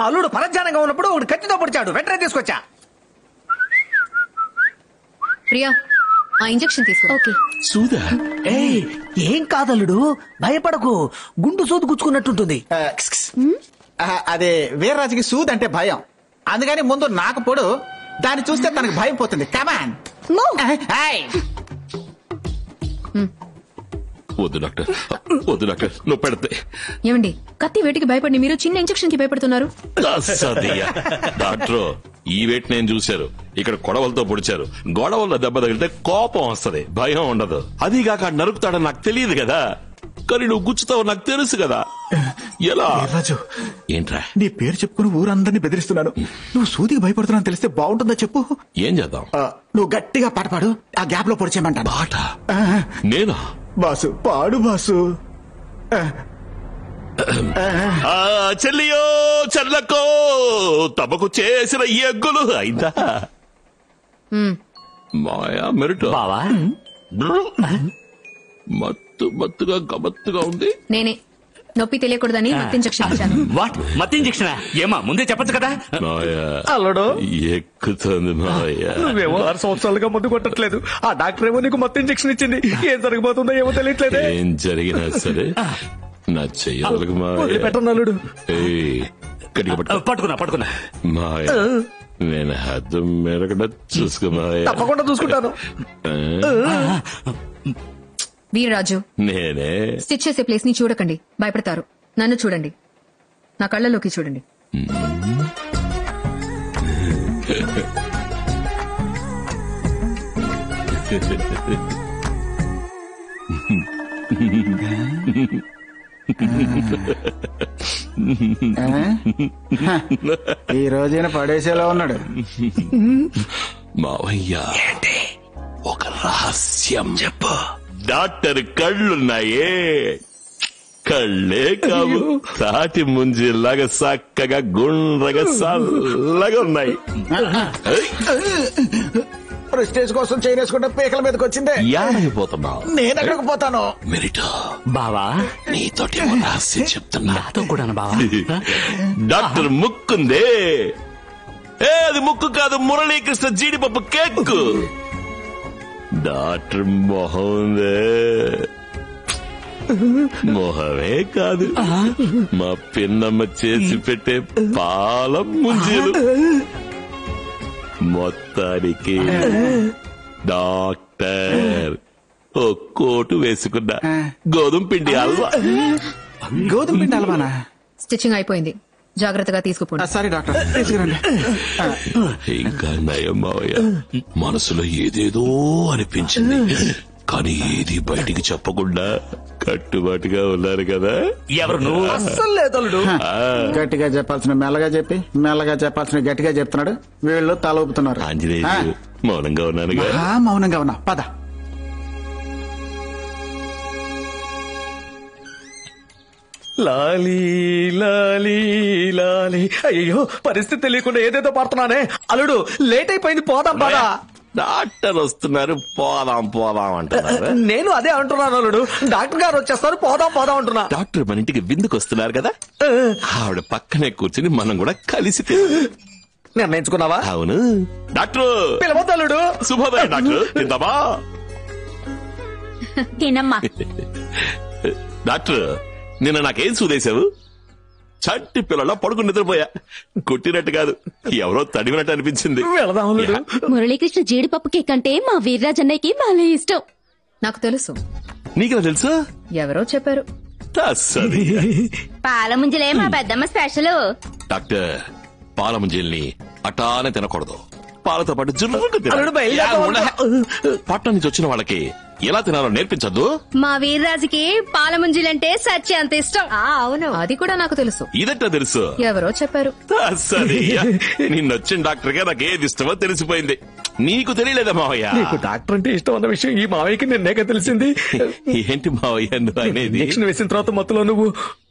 మా అల్లుడు పరధ్యానంగా ఉన్నప్పుడు ఒకటి కత్తితో పొడిచాడు, వెంటనే తీసుకొచ్చా. ప్రియా, ఆ ఇంజెక్షన్ తీసుకో. ఓకే. సూదా? ఏం కాదల్లుడు, భయపడకు, గుండు సూది గుచ్చుకున్నట్టుంటుంది. అదే వీర్రాజుకి సూద్ అంటే భయం, అందుకని ముందు నాకు పొడు, దాన్ని చూస్తే తనకు భయం పోతుంది. కమాన్. వద్దు డాక్టర్, వద్దు డాక్టర్, నువ్వు పెడితే. ఏమండి, కత్తి వేటికి భయపడి మీరు చిన్న ఇంజెక్షన్ కి భయపడుతున్నారు? డాక్టర్, ఈ వేట్ నేను చూశారు. ఇక్కడ కొడవలతో పొడిచారు. గొడవల్లో దెబ్బ తగిలితే కోపం వస్తది, భయం ఉండదు. అదిగాక నరుకుతాడని నాకు తెలియదు కదా, కానీ నువ్వు గుచ్చుతావు నాకు తెలుసు కదా. ఎలా? రాజు, ఏంట్రా? నీ పేరు చెప్పుకుని ఊరందరినీ బెదిరిస్తున్నాను. నువ్వు సూదికి భయపడుతున్నా తెలిస్తే బాగుంటుందా చెప్పు. ఏం చేద్దాం? నువ్వు గట్టిగా పాట పాడు, ఆ గ్యాప్ లో పొడిచేయమంటాను. పాట? నేనా? బాసు పాడు బాసు. చెల్లియో చెల్లకో తమకు చేసిన ఎగ్గులు అయిందా మాయా మెరుట బావా? మత్తు మత్తుగా గమత్తుగా ఉంది. నేనే నొప్పి తెలియకూడదని మత్తు ఇంజెక్షన్ ఇచ్చాను. వాట్, మత్తు ఇంజెక్షన్? ఏమా ముందే చెప్పచ్చు కదా. మాయా అల్లుడు ఎక్కుతుంది. మాయా నువ్వేమో 6 సంవత్సరాలుగా ముందు కొట్టట్లేదు, ఆ డాక్టర్ ఏమో నీకు మత్తు ఇంజెక్షన్ ఇచ్చింది. ఏం జరగబోతుందో ఏమో తెలియట్లేదు. ఏం జరిగినా సరే నా చెయ్యలకు పెట్టనల్లుడు. పట్టుకున్నా. మాయా నేను హద్దు మెరగడ చూసుకో మాయా. తప్పకుండా చూసుకుంటాను. వీర్రాజు, నేనే స్టిచ్ చేసే ప్లేస్ ని చూడకండి, భయపడతారు. నన్ను చూడండి, నా కళ్ళలోకి చూడండి. ఈ రోజైనా పడేసేలా ఉన్నాడు. మావయ్య ఒక రహస్యం చెప్పు. డాక్టర్ కళ్ళున్నాయే, కళ్ళే కావు, తాటి ముంజిలాగా చక్కగా గుండ్రగా చల్లగా ఉన్నాయి. ప్రెస్టేజ్ కోసం చేయనేసుకుంటే పీకల మీదకి వచ్చిందే. యాడైపోతున్నావు? నేను ఎక్కడికి పోతాను? మెరిటో బావా, నీతోటి రహస్యం చెప్తున్నా. నాతో కూడా బావా. డాక్టర్ ముక్కుందే, అది ముక్కు కాదు, మురళీకృష్ణ జీడిపప్పు కేక్. డాక్టర్ మొహందే, మొహమే కాదు, మా పిన్నమ్మ చేసి పెట్టే పాల ముంజీలు. మొత్తానికి డాక్టర్ ఓ కోటు వేసుకున్నా, గోధుమ పిండి హల్వా. గోధుమ పిండి హల్వానా? స్టిచ్చింగ్ అయిపోయింది, జాగ్రత్తగా తీసుకుపోండి. సారీ డాక్టర్, తీసుకురండి. ఇంకా నయం మావయ్య, మనసులో ఏదేదో అనిపించింది, కానీ ఏది బయటికి చెప్పకుండా కట్టుబాటుగా ఉన్నారు కదా. ఎవరు నువ్వు? అస్సలు లేదలుడు. గట్టిగా చెప్పాల్సిన మెల్లగా చెప్పి, మెల్లగా చెప్పాల్సిన గట్టిగా చెప్తున్నాడు. వీళ్ళు తల ఊపుతున్నారు. ఆంజనేయులు మౌనంగా ఉన్నానుగా. మౌనంగా ఉన్నా, పద. లాలీ లాలీ లాలీ. అయ్యో, పరిస్థితి తెలియకుండా ఏదేదో పడుతున్నానే. అల్లుడు లేట్ అయిపోయింది, పోదాం పదా. డాక్టర్ వస్తున్నారు, పోదాం పోదాం అంటున్నారు. నేను అదే అంటున్నాను అల్లుడు, డాక్టర్ గారు వచ్చేస్తారు, పోదాం పోదాం అంటున్నా. డాక్టర్ మన ఇంటికి విందుకు వస్తున్నారు కదా, ఆవిడ పక్కనే కూర్చుని మనం కూడా కలిసి నిర్ణయించుకున్నావా? అవును డాక్టర్. పిలవద్దు అల్లుడు. శుభోదయం డాక్టర్, తిందామా? తినమ్మా. డాక్టర్, నిన్న నాకేం సూదేశావు? చంటి పిల్లల్లో పడుకుని నిద్రపోయా. కొట్టినట్టు కాదు, ఎవరో తడివినట్టు అనిపించింది. వెళదాం అల్లుడు. మురళీకృష్ణ జీడిపప్పు కేక్ అంటే మా వీర్రాజన్నయ్యకి భలే ఇష్టం. నాకు తెలుసు. నీకు తెలుసా? ఎవరో చెప్పారు. పాల ముంజలే మా పెద్దమ్మ స్పెషల్. డాక్టర్, పాల ముంజల్ని అటానే తినకూడదు, పాలతో పాటు అల్లుడు బయలుదేరదాం. పట్టణం నుంచి వచ్చిన వాళ్ళకి ఎలా తినాలో నేర్పించద్దు. మా వీర్రాజుకి పాల ముంజలంటే సచ్చి అంత ఇష్టం. అవును, అది కూడా నాకు తెలుసు. ఇదట్టా తెలుసు? ఎవరో చెప్పారు. నిన్నొచ్చిన డాక్టర్ గా నాకు ఏది ఇష్టమో తెలిసిపోయింది, నీకు తెలియలేదా మావయ్య? నీకు డాక్టర్ అంటే ఇష్టం అన్న విషయం ఈ మావయ్యకి నిన్నేక తెలిసింది. ఏంటి మావయ్య నువ్వు అనేది? ఇంజెక్షన్ వేసిన తర్వాత మొత్తంలో నువ్వు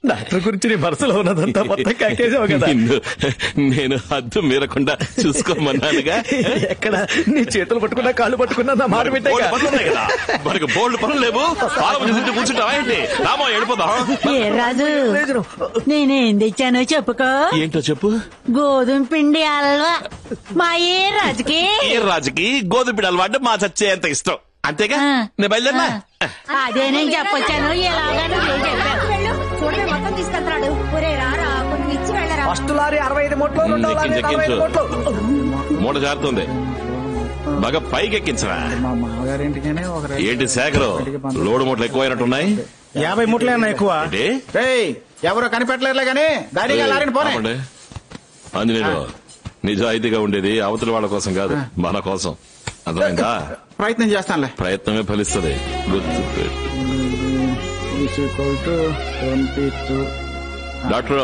డాక్టర్ గురించి నీ మనసులో ఉన్నదంతా మొత్తం కాకేసావు కదా. నేను హద్దు మీరకుండా చూసుకోమన్నానుగా. ఎక్కడ నీ చేతులు పట్టుకున్నా కాళ్ళు పట్టుకున్నా నా మాట పెట్టే బోల్డ్ పనులు ఉన్నాయి కదా, మనకి బోల్డ్ పనులు లేవు. ఆలోచించి కూర్చుంటావా ఏంటి? రామో వెళ్ళిపోదాం. ఏ రాజు, నేనేం తెచ్చానో చెప్పుకో. ఏంటో చెప్పు. గోధుమ పిండి హల్వా. మా ఏ రాజుకి ఏ రాజుకి గోధుమ పిండి హల్వా అంటే మా చచ్చే అంత ఇష్టం, అంతేగా? నేను బయలుదేరినా? అదే నేను చెప్పొచ్చాను. ఎలాగా నువ్వే చెప్పావు. మొత్తం తీసుకెళ్తాడు. ఫస్ట్ లారీ 65 మూట్లు, రెండో లారీ 45 మూట్లు. మూట జారుతుంది, బాగా పైకి ఎక్కించరా. మా మామగారింటికనే ఒక ఏంటి శేఖరు, లోడు మూటలు ఎక్కువైనట్టున్నాయి. 50 మూట్లే అన్న ఎక్కువ. ఏంటి? రేయ్, ఎవరో కనిపెట్టలేరులే గానీ దానిగా లారీని పోనే. ఆపండి. ఆంజనేయుడు, నిజాయితీగా ఉండేది అవతల వాళ్ళ కోసం కాదు, మన కోసం. అర్థమైందా? ప్రయత్నం చేస్తానులే. ప్రయత్నమే ఫలిస్తుంది. గుర్తు డాక్టర్,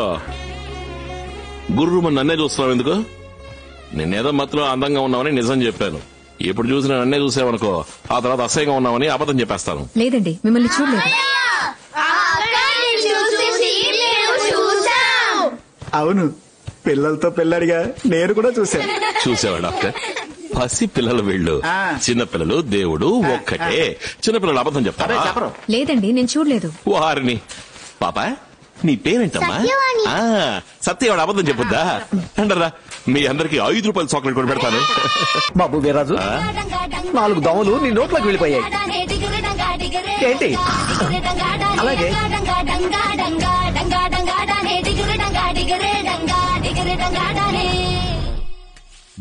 గుర్రు నన్నే చూస్తున్నావు ఎందుకు? నిన్నేదో మాత్రం అందంగా ఉన్నావని నిజం చెప్పాను. ఇప్పుడు చూసిన నన్నే చూసావనుకో, ఆ తర్వాత అసహ్యంగా ఉన్నావని అబద్ధం చెప్పేస్తాను. లేదండి, మిమ్మల్ని చూడలేదు. అవును, పిల్లలతో పిల్లడిగా నేను కూడా చూశాను. చూసావా డాక్టర్? పసి పిల్లలు వీళ్ళు, చిన్నపిల్లలు దేవుడు ఒక్కటే. చిన్నపిల్లలు అబద్ధం చెప్తారా? చెప్పరు. లేదండి, నేను చూడలేదు. వారిని పాప, నీ పేరేంటమ్మా? సత్యవాడు అబద్ధం చెప్పుద్దా? అంటారా? మీ అందరికి 5 రూపాయల చాక్లెట్ కూడా పెడతాను. బాబు వీర్రాజు, 4 దోమలు నీ నోట్లోకి వెళ్ళిపోయాయి. ఏంటి? అలాగే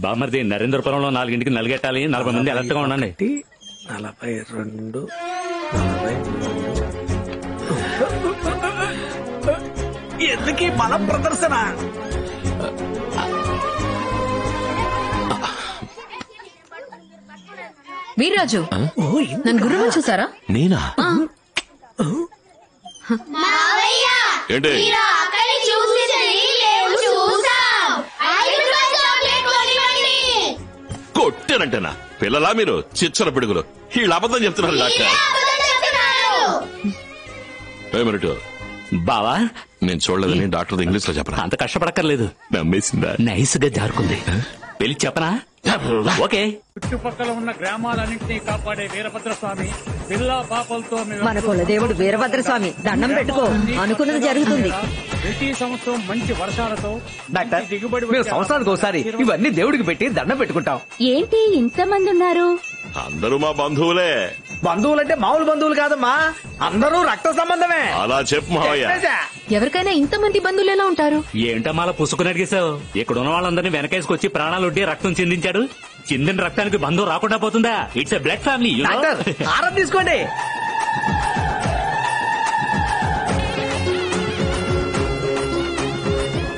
బామర్ది, నరేంద్రపురంలో 4ంటికి నలుగెట్టాలి. 40 మంది అలర్ట్ గా ఉండండి. 42 ఎందుకీ మన ప్రదర్శన? వీర్రాజు, నన్ను గుర్రం చూసారా? నేనా? ఏంటి? కొట్టానంటేనా? పిల్లలా మీరు చిచ్చర పిడుగులు? వీళ్ళు అబద్ధం చెప్తున్నారు డాక్టర్. ఏమిటో బావా, నేను చూడలేదని డాక్టర్ ఇంగ్లీష్ లో చెప్పరా? అంత కష్టపడక్కర్లేదు. నమ్మేసిందా? నైస్ గా జారుకుంది. వెళ్ళి చెప్పనా? ఓకే. చుట్టుపక్కల ఉన్న గ్రామాలన్నింటినీ కాపాడే వీరభద్రస్వామి పిల్లా పాపలతో మన కులదేవుడు వీరభద్రస్వామి దండం పెట్టుకో, అనుకున్నది జరుగుతుంది. ప్రతి సంవత్సరం మంచి వర్షాలతో డాక్టర్, దిగుబడి మేము సంవత్సరానికి ఒకసారి ఇవన్నీ దేవుడికి పెట్టి దండం పెట్టుకుంటాం. ఏంటి ఇంతమంది ఉన్నారు? అందరూ మా బంధువులే. బంధువులంటే మామూలు బంధువులు కాదమ్మా, అందరూ రక్త సంబంధమే. అలా చెప్పు మావయ్య. ఎవరికైనా ఇంతమంది బంధువులు ఎలా ఉంటారు? ఏంటమ్మా అలా పుసుకుని అడిగేశావు? ఇక్కడ ఉన్న వాళ్ళందరినీ వెనకేసుకొచ్చి ప్రాణాలు ఒడ్డి రక్తం చిందించాడు. చిందిన రక్తానికి బంధువు రాకుండా పోతుందా? It's a blood family. Doctor, ఆరం తీసుకోండి.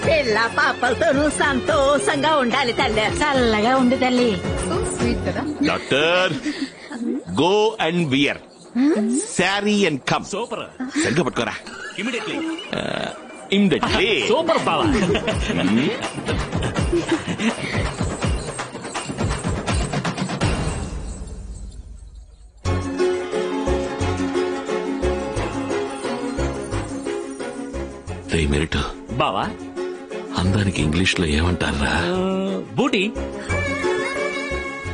పిల్ల పాపలతోనూ సంతోషంగా ఉండాలి తల్లి. చల్లగా ఉండు తల్లి. Doctor, go and wear sari and come. Super. సరిగ్గా పట్టుకోరా. ఇమిడియట్లీ. ఇమిడియట్లీ. సూపర్ బావా. మెరిట్ బావా, అందానికి ఇంగ్లీష్ లో ఏమంటారా? బూటీ.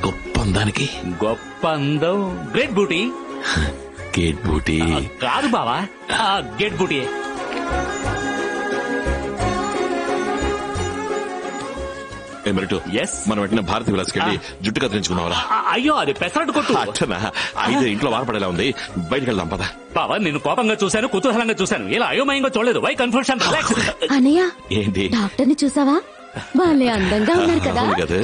గొప్ప అందానికి గొప్ప అందం గ్రేట్ బూటీ. గేట్ బూటీ కాదు బావా, గేట్ బూటీ. ఏమిటో? ఎస్. మనం వెంటనే భారతి విలాస్కి వెళ్ళి జుట్టు కత్తిరించుకున్నావరా? అయ్యో, అది పెసరట్టు కొట్టు. అట్టనా? అయితే ఇంట్లో వారపడేలా ఉంది, బయటికి వెళ్దాం పద. బావా, నేను కోపంగా చూశాను, కుతూహలంగా చూశాను, ఇలా అయోమయంగా చూడలేదు. Why confusion? అనయ్య, ఏంటి? డాక్టర్ ని చూసావా? వాళ్ళే అందంగా ఉన్నారు కదా. అవును కదా.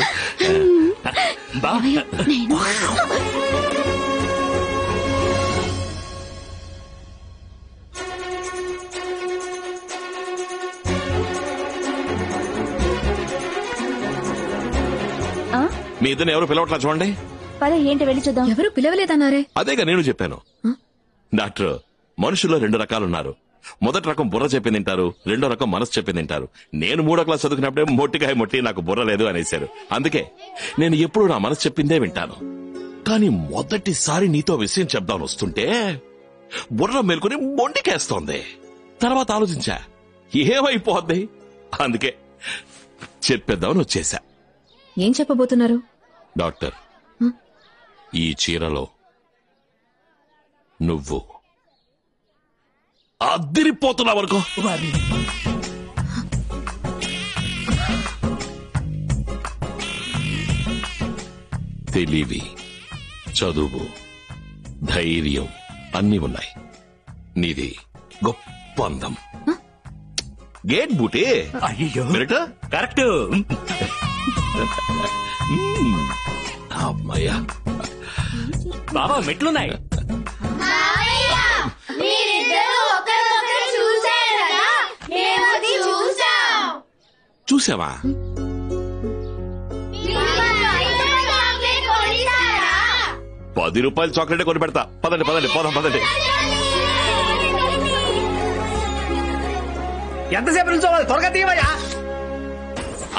నేను మీ ఇద్దరు ఎవరు పిలవట్లా చూడండి. పద, ఏంటి వెళ్ళి చూద్దాం. ఎవరు పిలవలేదన్నారే? అదేగా నేను చెప్పాను. డాక్టర్, మనుషుల్లో 2 రకాలున్నారు. మొదటి రకం బుర్ర చెప్పింది తింటారు, రెండో రకం మనసు చెప్పింది తింటారు. నేను 3వ క్లాస్ చదువుకున్నప్పుడే మొట్టికాయ మొట్టి నాకు బుర్ర లేదు అనేశారు. అందుకే నేను ఎప్పుడు నా మనసు చెప్పిందే వింటాను. కానీ మొదటిసారి నీతో విషయం చెప్దాం వస్తుంటే బుర్ర మేల్కొని మొండికేస్తోంది. తర్వాత ఆలోచించా ఏమైపోద్ది, అందుకే చెప్పేద్దామని వచ్చేసా. ఏం చెప్పబోతున్నారు? డాక్టర్, ఈ చీరలో నువ్వు అద్దిరిపోతున్నావు అనుకో. తెలివి, చదువు, ధైర్యం అన్నీ ఉన్నాయి. నీది గొప్ప అందం. గేట్ బూటే అయ్యో మెరట కరెక్ట్. అమ్మయ్యా. బాబా మెట్లున్నాయి. చూసావా? ₹10 చాక్లెట్ కొని పెడతా. పదండి పదండి పోదాం పదండి. ఎంతసేపు నుంచోవాలి? త్వరగా తీయవయ్యా.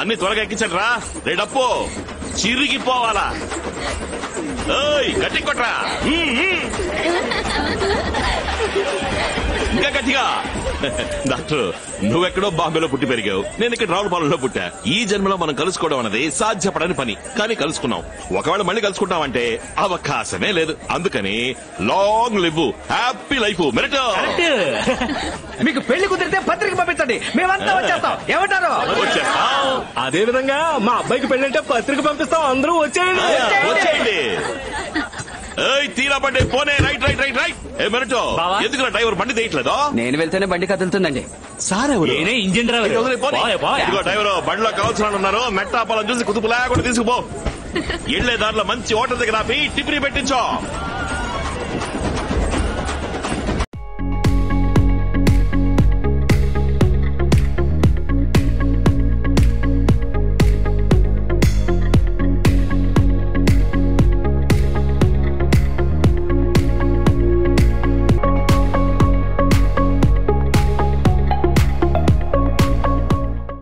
అన్ని త్వరగా ఎక్కించండి రా. రేడప్పు చిరిగిపోవాలా. గట్టి కొట్రా. ఇంకా గట్టిగా. డాక్టర్, నువ్వెక్కడో బాంబేలో పుట్టి పెరిగావు, నేను ఇక్కడ రావులపాలెంలో పుట్టా. ఈ జన్మలో మనం కలుసుకోవడం అనేది సాధ్యపడని పని, కానీ కలుసుకున్నాం. ఒకవేళ మళ్ళీ కలుసుకుంటామంటే అవకాశమే లేదు. అందుకని లాంగ్ లివ్, హ్యాపీ లైఫ్. మెరటో మీకు పెళ్లి కుదిరితే పత్రిక పంపించండి, మేమంతా వచ్చేస్తాం. ఏమంటారు? వచ్చేస్తాం. అదే విధంగా మా అబ్బాయికి పెళ్ళంటే పత్రిక పంపిస్తాం. అందరూ వచ్చేయండి. వచ్చేయండి. తీరా బండి పోనే. Right right right right. మెరటో బావా? ఎందుకు డ్రైవర్ బండి తీయట్లేదు? నేను వెళ్తేనే బండి కదులుతుందండి. సార్ ఎవరు? నేనే ఇంజిన్ డ్రైవర్. ఇదిగో డ్రైవర్, బండిలో కావాల్సిన వాళ్ళు ఉన్నారు. మెట్టాపాలం చూసి కుతుపు లేకుండా తీసుకుపో. ఎళ్లే దారిలో మంచి హోటల్ దగ్గర ఆపి టిఫిన్ పెట్టించో.